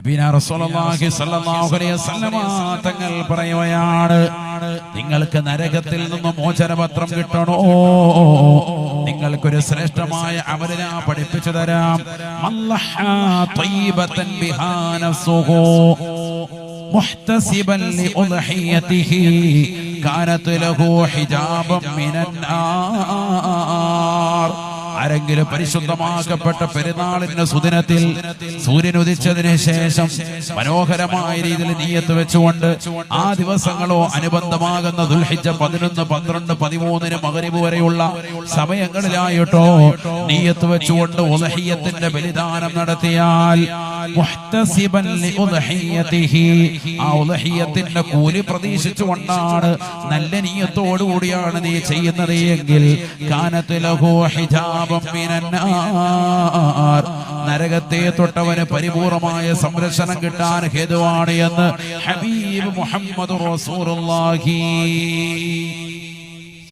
നബിയാ റസൂലുള്ളാഹി സ്വല്ലല്ലാഹു അലൈഹി വസല്ലം തങ്ങൾ പറയുകയാണ്, നിങ്ങൾക്ക് നരകത്തിൽ നിന്ന് മോചനപത്രം കിട്ടണോ? നിങ്ങൾക്കൊരു ശ്രേഷ്ഠമായ അമല് ഞാൻ പഠിപ്പിച്ചു തരാം. മല്ലഹാ ത്വയ്യിബതൻ ബിഹാ നഫ്സുഹു മുഹ്തസിബൻ ലിഉദ്ഹിയതിഹി കാനത് ലഹു ഹിജാബൻ മിനൻ നാർ. ആരെങ്കിലും പരിശുദ്ധമാക്കപ്പെട്ട പെരുന്നാളിന്റെ സുദിനത്തിൽ സൂര്യൻ ഉദിച്ചതിന് ശേഷം മനോഹരമായ രീതിയിൽ നിയ്യത്ത് വെച്ചുകൊണ്ട് ആ ദിവസങ്ങളോ അനുബന്ധമാകുന്ന ദുൽഹിജ്ജ 11, 12, 13 മഗ്രിബ് വരെയുള്ള സമയങ്ങളിലായിട്ടോ നിയ്യത്ത് വെച്ചുകൊണ്ട് ഉദ്ഹിയ്യത്തിന്റെ ബലിദാനം നടത്തിയാൽ മുഹ്തസിബൻ ലിഉദ്ഹിയതിഹി, ആ ഉദ്ഹിയ്യത്തിന്റെ കൂലി പ്രതീക്ഷിച്ചുകൊണ്ടാണ് നല്ല നിയ്യത്തോടുകൂടിയാണ് നീ ചെയ്യുന്നത് എങ്കിൽ കാനത് ലഹു ഹിജാബൻ മിനൻ നാർ, നരകത്തെ തൊട്ടവന് പരിപൂർണമായ സംരക്ഷണം കിട്ടാൻ ഹേതുവാണ് എന്ന് ഹബീബ് മുഹമ്മദ് റസൂലുള്ളാഹി.